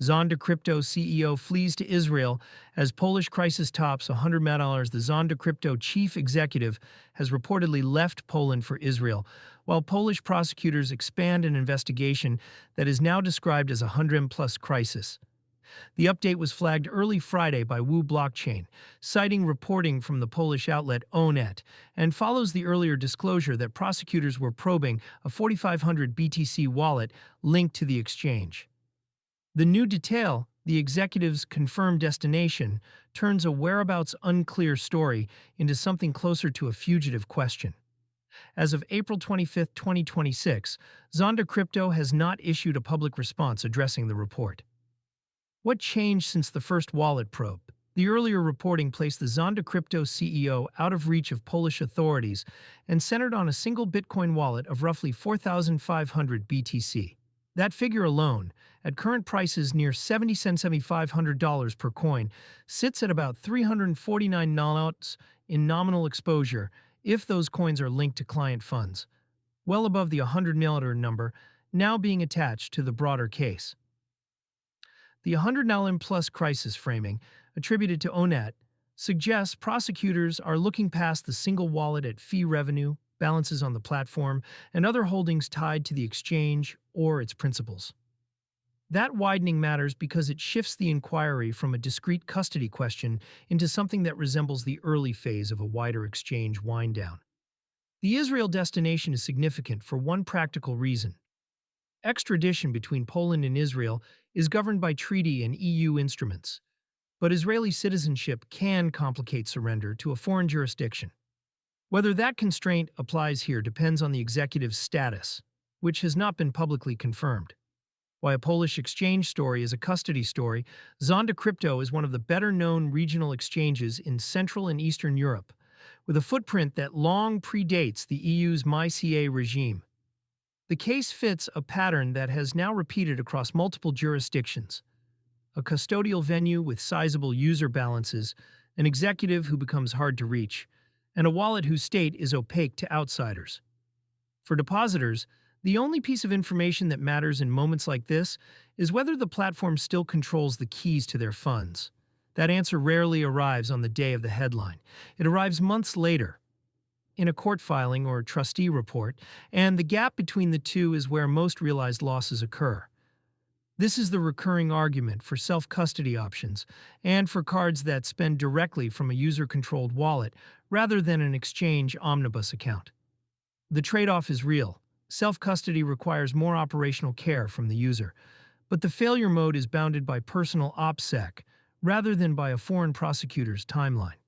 Zondacrypto CEO flees to Israel as Polish crisis tops $100 million. The Zondacrypto chief executive has reportedly left Poland for Israel, while Polish prosecutors expand an investigation that is now described as a 100-plus crisis. The update was flagged early Friday by Wu Blockchain, citing reporting from the Polish outlet Onet, and follows the earlier disclosure that prosecutors were probing a 4,500 BTC wallet linked to the exchange. The new detail, the executive's confirmed destination, turns a whereabouts unclear story into something closer to a fugitive question. As of April 25, 2026, Zondacrypto has not issued a public response addressing the report. What changed since the first wallet probe? The earlier reporting placed the Zondacrypto CEO out of reach of Polish authorities and centered on a single Bitcoin wallet of roughly 4,500 BTC. That figure alone, at current prices near 70 cents $7,500 per coin, sits at about 349 nalots in nominal exposure if those coins are linked to client funds, well above the 100 million number now being attached to the broader case. The 100 million plus crisis framing, attributed to Onet, suggests prosecutors are looking past the single wallet at fee revenue, balances on the platform, and other holdings tied to the exchange or its principals. That widening matters because it shifts the inquiry from a discrete custody question into something that resembles the early phase of a wider exchange wind-down. The Israel destination is significant for one practical reason. Extradition between Poland and Israel is governed by treaty and EU instruments, but Israeli citizenship can complicate surrender to a foreign jurisdiction. Whether that constraint applies here depends on the executive's status, which has not been publicly confirmed. While a Polish exchange story is a custody story, Zondacrypto is one of the better-known regional exchanges in Central and Eastern Europe, with a footprint that long predates the EU's MiCA regime. The case fits a pattern that has now repeated across multiple jurisdictions: a custodial venue with sizable user balances, an executive who becomes hard to reach, and a wallet whose state is opaque to outsiders. For depositors, the only piece of information that matters in moments like this is whether the platform still controls the keys to their funds. That answer rarely arrives on the day of the headline. It arrives months later, in a court filing or trustee report, and the gap between the two is where most realized losses occur. This is the recurring argument for self-custody options and for cards that spend directly from a user-controlled wallet rather than an exchange omnibus account. The trade-off is real. Self-custody requires more operational care from the user, but the failure mode is bounded by personal OPSEC rather than by a foreign prosecutor's timeline.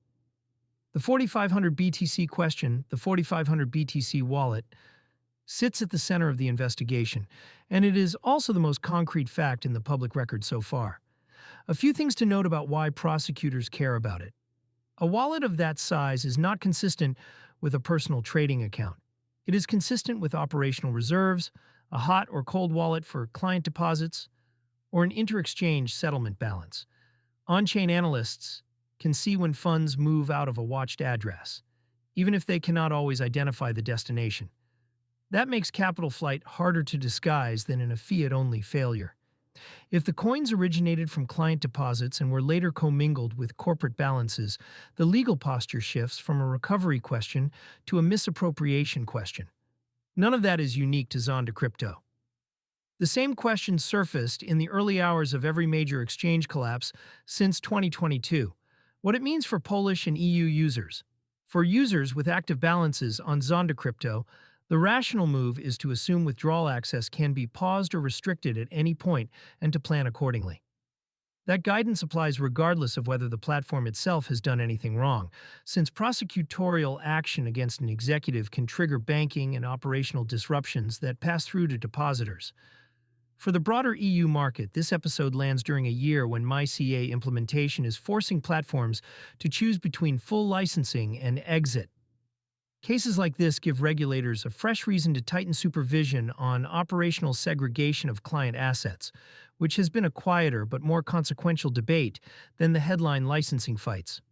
The 4,500 BTC question, the 4,500 BTC wallet, sits at the center of the investigation, and it is also the most concrete fact in the public record so far. A few things to note about why prosecutors care about it. A wallet of that size is not consistent with a personal trading account. It is consistent with operational reserves, a hot or cold wallet for client deposits, or an inter-exchange settlement balance. On-chain analysts can see when funds move out of a watched address, even if they cannot always identify the destination. That makes capital flight harder to disguise than in a fiat-only failure. If the coins originated from client deposits and were later commingled with corporate balances, the legal posture shifts from a recovery question to a misappropriation question. None of that is unique to Zondacrypto. The same question surfaced in the early hours of every major exchange collapse since 2022. What it means for Polish and EU users. For users with active balances on Zondacrypto, the rational move is to assume withdrawal access can be paused or restricted at any point and to plan accordingly. That guidance applies regardless of whether the platform itself has done anything wrong, since prosecutorial action against an executive can trigger banking and operational disruptions that pass through to depositors. For the broader EU market, this episode lands during a year when MiCA implementation is forcing platforms to choose between full licensing and exit. Cases like this give regulators a fresh reason to tighten supervision on operational segregation of client assets, which has been a quieter but more consequential debate than the headline licensing fights.